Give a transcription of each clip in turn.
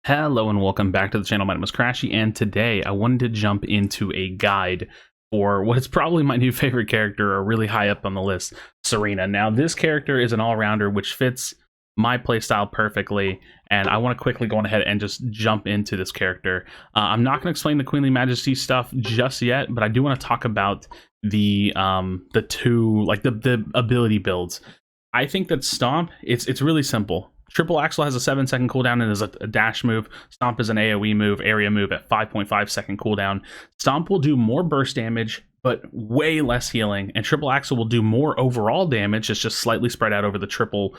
Hello and welcome back to the channel. My name is Krashy, and today I wanted to jump into a guide for what is probably my new favorite character, or really high up on the list, Tsareena. Now, this character is an all-rounder which fits my playstyle perfectly, and I want to quickly go on ahead and just jump into this character. I'm not going to explain the Queenly Majesty stuff just yet, but I do want to talk about the ability builds. I think that Stomp, it's really simple. Triple Axle has a 7-second cooldown and is a dash move. Stomp is an AoE move, area move at 5.5-second cooldown. Stomp will do more burst damage, but way less healing. And Triple Axle will do more overall damage. It's just slightly spread out over the triple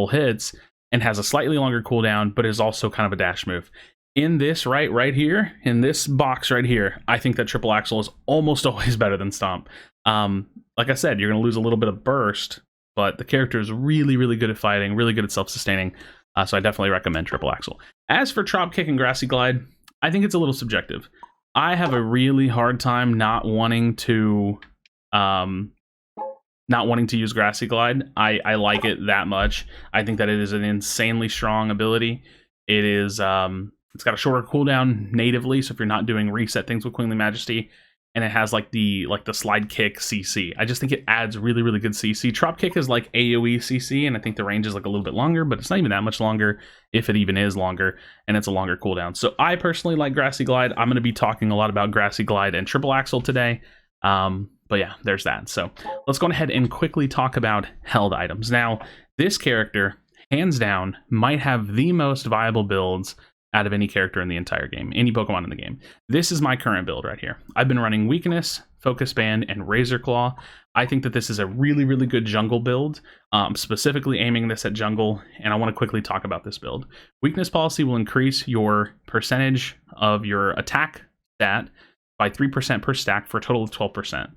hits, and has a slightly longer cooldown, but is also kind of a dash move. In this right here, in this box right here, I think that Triple Axle is almost always better than Stomp. Like I said, you're going to lose a little bit of burst, but the character is really, really good at fighting, really good at self-sustaining, so I definitely recommend Triple Axle. As for Drop Kick and Grassy Glide, I think it's a little subjective. I have a really hard time not wanting to use Grassy Glide. I like it that much. I think that it is an insanely strong ability. It is it's got a shorter cooldown natively, so if you're not doing reset things with Queenly Majesty, and it has like the slide kick CC. I just think it adds really, really good CC. Drop Kick is like AoE CC, and I think the range is like a little bit longer, but it's not even that much longer, if it even is longer, and it's a longer cooldown. So I personally like Grassy Glide. I'm going to be talking a lot about Grassy Glide and Triple Axle today. But yeah, there's that. So let's go ahead and quickly talk about held items. Now, this character, hands down, might have the most viable builds out of any character in the entire game, any Pokemon in the game. This is my current build right here. I've been running Weakness, Focus Band, and Razor Claw. I think that this is a really, really good jungle build, specifically aiming this at jungle, and I want to quickly talk about this build. Weakness policy will increase your percentage of your attack stat by 3% per stack for a total of 12%.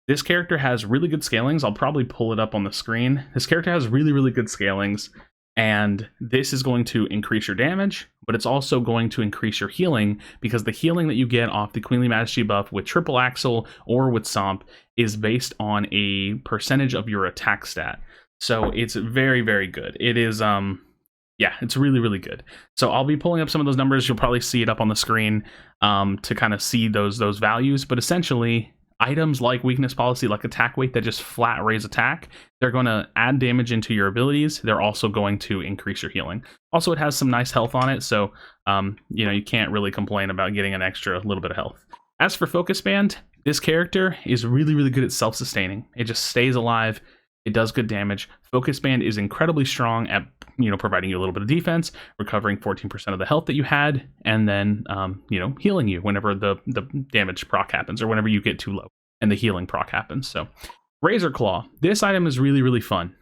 This character has really good scalings. I'll probably pull it up on the screen. This character has really, really good scalings, and this is going to increase your damage, but it's also going to increase your healing, because the healing that you get off the Queenly Majesty buff with Triple Axle or with Stomp is based on a percentage of your attack stat. So it's very, very good. It is, yeah, it's really, really good. So I'll be pulling up some of those numbers. You'll probably see it up on the screen to kind of see those values, but essentially, items like Weakness Policy, like Attack Weight, that just flat raise attack, they're going to add damage into your abilities. They're also going to increase your healing. Also, it has some nice health on it, so you know, you can't really complain about getting an extra little bit of health. As for Focus Band, this character is really, really good at self-sustaining. It just stays alive. It does good damage. Focus Band is incredibly strong at, you know, providing you a little bit of defense, recovering 14% of the health that you had, and then, you know, healing you whenever the damage proc happens, or whenever you get too low and the healing proc happens. So, Razor Claw. This item is really, really fun.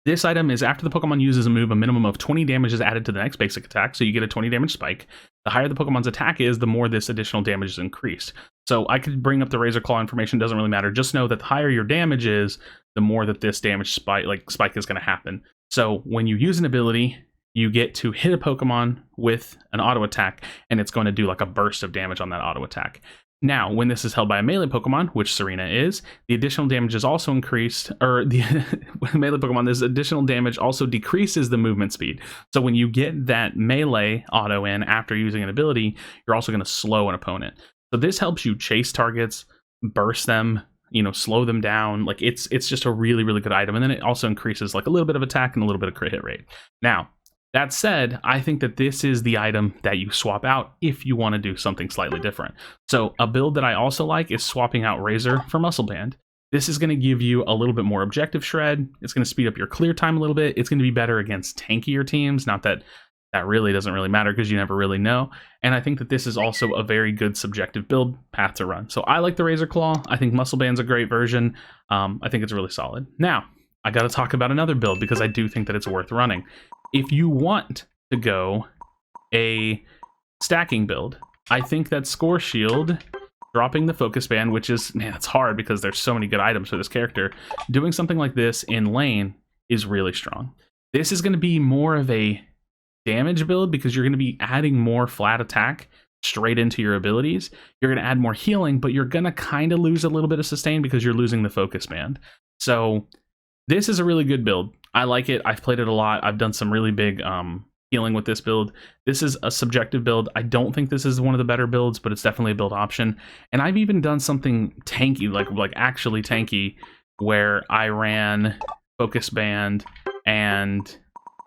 This item is after the Pokemon uses a move, a minimum of 20 damage is added to the next basic attack, so you get a 20 damage spike. The higher the Pokemon's attack is, the more this additional damage is increased. So I could bring up the Razor Claw information, doesn't really matter. Just know that the higher your damage is, the more that this damage spike is going to happen. So when you use an ability, you get to hit a Pokemon with an auto attack, and it's going to do like a burst of damage on that auto attack. Now, when this is held by a melee Pokemon, which Tsareena is, the additional damage is also increased, or the melee Pokemon, this additional damage also decreases the movement speed. So when you get that melee auto in after using an ability, you're also going to slow an opponent. So this helps you chase targets, burst them, you know, slow them down. Like it's just a really, really good item. And then it also increases like a little bit of attack and a little bit of crit hit rate. Now, that said, I think that this is the item that you swap out if you want to do something slightly different. So a build that I also like is swapping out Razor for Muscle Band. This is going to give you a little bit more objective shred. It's going to speed up your clear time a little bit. It's going to be better against tankier teams. Not that that really doesn't really matter, because you never really know. And I think that this is also a very good subjective build path to run. So I like the Razor Claw. I think Muscle Band's a great version. I think it's really solid. Now, I got to talk about another build, because I do think that it's worth running. If you want to go a stacking build, I think that Score Shield, dropping the Focus Band, which is, man, it's hard because there's so many good items for this character, doing something like this in lane is really strong. This is going to be more of a damage build, because you're going to be adding more flat attack straight into your abilities. You're going to add more healing, but you're going to kind of lose a little bit of sustain because you're losing the Focus Band. So this is a really good build. I like it. I've played it a lot. I've done some really big healing with this build. This is a subjective build. I don't think this is one of the better builds, but it's definitely a build option. And I've even done something tanky, like actually tanky, where I ran Focus Band and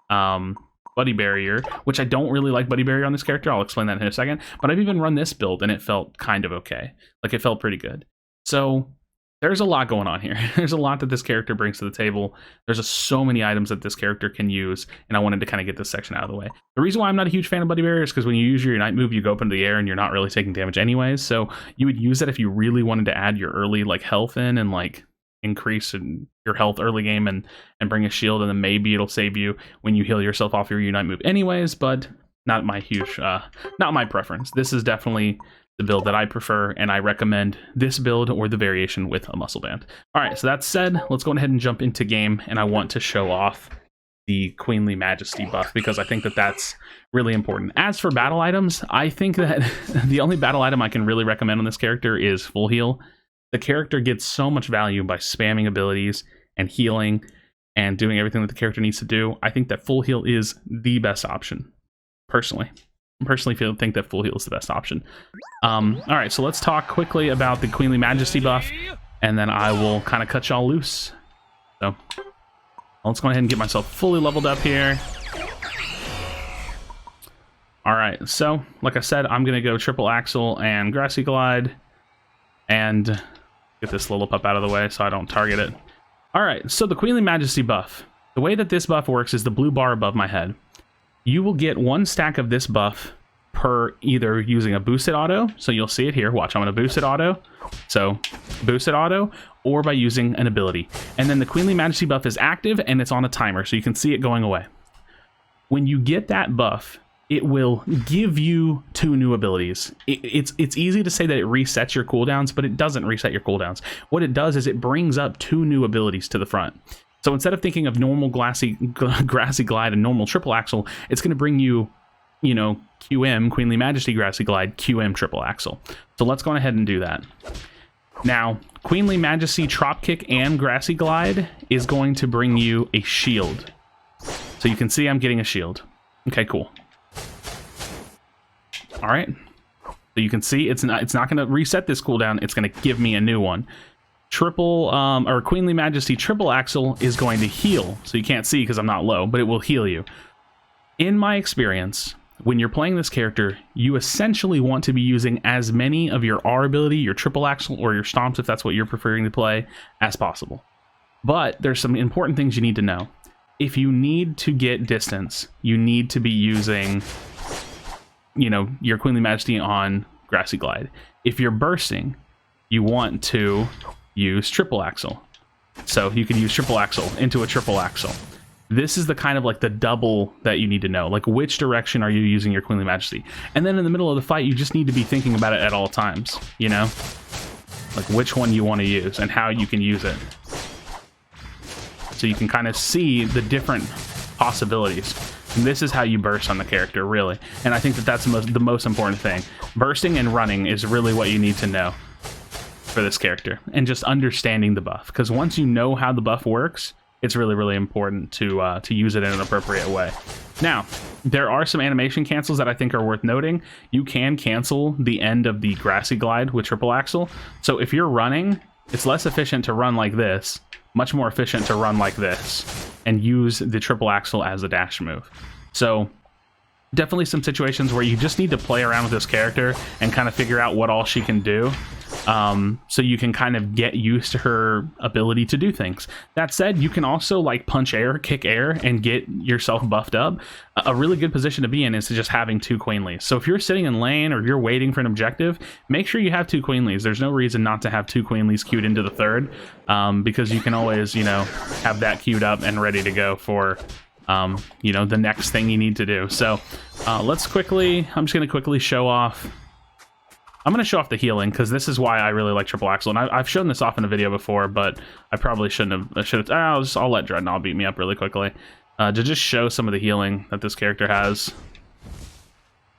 Buddy Barrier, which I don't really like Buddy Barrier on this character. I'll explain that in a second. But I've even run this build and it felt kind of okay. Like, it felt pretty good. So there's a lot going on here. There's a lot that this character brings to the table. There's so many items that this character can use, and I wanted to kind of get this section out of the way. The reason why I'm not a huge fan of Buddy Barrier is because when you use your Unite move, you go up into the air and you're not really taking damage anyways. So you would use that if you really wanted to add your early like health in and like increase in your health early game and bring a shield, and then maybe it'll save you when you heal yourself off your Unite move anyways, but not my preference. This is definitely the build that I prefer, and I recommend this build or the variation with a muscle band. All right, so that said, let's go ahead and jump into game, and I want to show off the Queenly Majesty buff because I think that that's really important. As for battle items, I think that the only battle item I can really recommend on this character is full heal. The character gets so much value by spamming abilities and healing and doing everything that the character needs to do. I think that full heal is the best option, personally. Think that full heal is the best option. All right, so let's talk quickly about the Queenly Majesty buff, and then I will kind of cut y'all loose. So let's go ahead and get myself fully leveled up here. All right, so like I said, I'm gonna go triple axle and grassy glide, and get this little pup out of the way so I don't target it. All right, so the Queenly Majesty buff. The way that this buff works is the blue bar above my head. You will get 1 stack of this buff per either using a boosted auto, so you'll see it here. Watch, I'm going to boost it auto. So boosted auto, or by using an ability. And then the Queenly Majesty buff is active and it's on a timer, so you can see it going away. When you get that buff, it will give you 2 new abilities. It's easy to say that it resets your cooldowns, but it doesn't reset your cooldowns. What it does is it brings up 2 new abilities to the front. So instead of thinking of normal grassy glide and normal triple axle, it's going to bring you, you know, QM, Queenly Majesty grassy glide, QM triple axle. So let's go ahead and do that. Now, Queenly Majesty trop kick and grassy glide is going to bring you a shield. So you can see I'm getting a shield. Okay, cool. All right. So you can see it's not going to reset this cooldown. It's going to give me a new one. Queenly Majesty triple axle is going to heal, so you can't see because I'm not low, but it will heal you. In my experience, when you're playing this character, you essentially want to be using as many of your R ability, your triple axle, or your stomps, if that's what you're preferring to play, as possible. But there's some important things you need to know. If you need to get distance, you need to be using, you know, your Queenly Majesty on grassy glide. If you're bursting, you want to use triple axle. So you can use triple axle into a triple axle. This is the kind of like the double that you need to know. Like, which direction are you using your Queenly Majesty? And then in the middle of the fight, you just need to be thinking about it at all times, you know? Like which one you want to use and how you can use it. So you can kind of see the different possibilities. And this is how you burst on the character, really. And I think that that's the most important thing. Bursting and running is really what you need to know for this character, and just understanding the buff, because once you know how the buff works, it's really, really important to use it in an appropriate way. Now, there are some animation cancels that I think are worth noting. You can cancel the end of the grassy glide with triple axle. So if you're running, it's less efficient to run like this, much more efficient to run like this, and use the triple axle as a dash move. So definitely some situations where you just need to play around with this character and kind of figure out what all she can do. So you can kind of get used to her ability to do things. That said, you can also like punch air, kick air, and get yourself buffed up. A really good position to be in is just having 2 Queenlies. So if you're sitting in lane or you're waiting for an objective, make sure you have 2 Queenlies. There's no reason not to have 2 Queenlies queued into the third, because you can always, you know, have that queued up and ready to go for, you know, the next thing you need to do. So I'm just going to quickly show off. I'm going to show off the healing, because this is why I really like triple axle. And I've shown this off in a video before, but I probably shouldn't have. I'll let Dreadnought beat me up really quickly to just show some of the healing that this character has.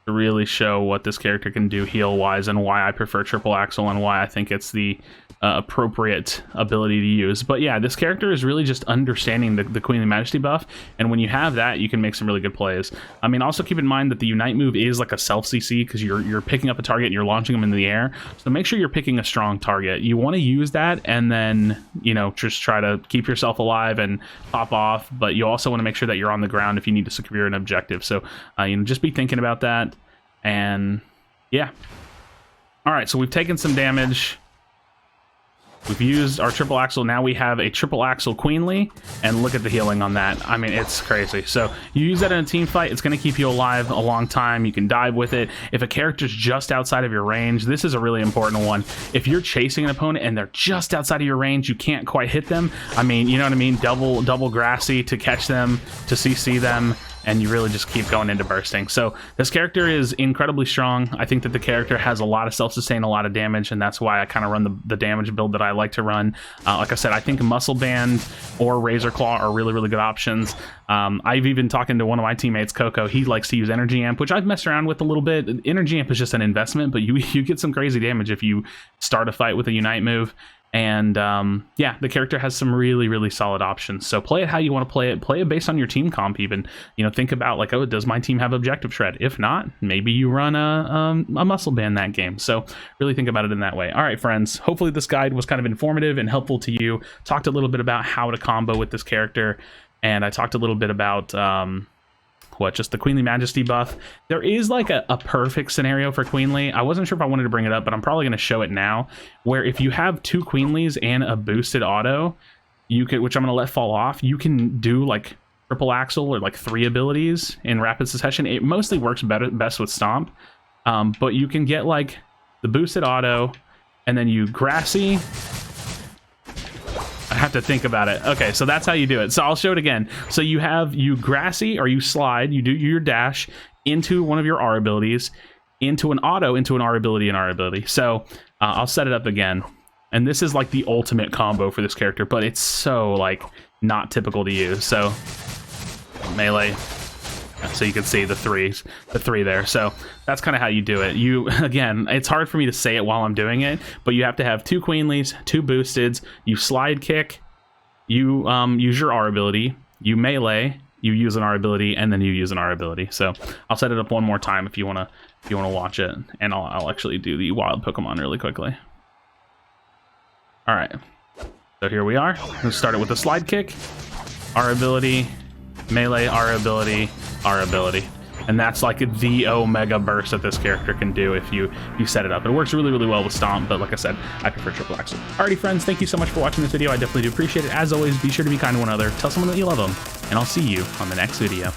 to really show what this character can do heal-wise and why I prefer triple axle and why I think it's the appropriate ability to use. But yeah, this character is really just understanding the Queenly Majesty buff, and when you have that, you can make some really good plays. I mean, also keep in mind that the Unite move is like a self CC because you're picking up a target and you're launching them into the air. So make sure you're picking a strong target. You want to use that and then, you know, just try to keep yourself alive and pop off, but you also want to make sure that you're on the ground if you need to secure an objective. So you know, just be thinking about that. And yeah. All right, so we've taken some damage. We've used our triple axle. Now we have a triple axle Queenly, and look at the healing on that. I mean, it's crazy. So you use that in a team fight, it's going to keep you alive a long time. You can dive with it. If a character's just outside of your range, this is a really important one. If you're chasing an opponent and they're just outside of your range, you can't quite hit them. I mean, you know what I mean? Double Krashy to catch them, to CC them, and you really just keep going into bursting. So this character is incredibly strong. I think that the character has a lot of self-sustain, a lot of damage, and that's why I kind of run the damage build that I like to run. Like I said, I think Muscle Band or Razor Claw are really, really good options. I've even talking to one of my teammates, Coco. He likes to use Energy Amp, which I've messed around with a little bit. Energy Amp is just an investment, but you get some crazy damage if you start a fight with a Unite move. And yeah, the character has some really, really solid options. So play it how you want to play it. Play it based on your team comp even. You know, think about like, oh, does my team have Objective Shred? If not, maybe you run a Muscle Band that game. So really think about it in that way. All right, friends, hopefully this guide was kind of informative and helpful to you. Talked a little bit about how to combo with this character. And I talked a little bit about... just the Queenly Majesty buff. There is like a perfect scenario for Queenly. I wasn't sure if I wanted to bring it up, but I'm probably going to show it now, where if you have 2 Queenlies and a boosted auto, you can, which I'm going to let fall off, you can do like triple axle or like 3 abilities in rapid succession. It mostly works best with Stomp, but you can get like the boosted auto, and then you Krashy. I have to think about it. Okay, so that's how you do it. So I'll show it again. So you Krashy, or you slide, you do your dash into one of your R abilities, into an auto, into an R ability, and R ability. So I'll set it up again. And this is like the ultimate combo for this character, but it's so like not typical to use. So melee. So you can see the three there. So that's kind of how you do it. You, again, it's hard for me to say it while I'm doing it, but you have to have 2 Queenlies, 2 boosteds, you slide kick, you use your R ability, you melee, you use an R ability, and then you use an R ability. So I'll set it up one more time if you wanna watch it, and I'll actually do the wild Pokemon really quickly. All right, so here we are. Let's start it with a slide kick, R ability, melee, R ability, R ability. And that's like the Omega burst that this character can do if you set it up. It works really, really well with Stomp, but like I said, I prefer triple axle. Alrighty, friends, thank you so much for watching this video. I definitely do appreciate it. As always, be sure to be kind to one another, tell someone that you love them, and I'll see you on the next video.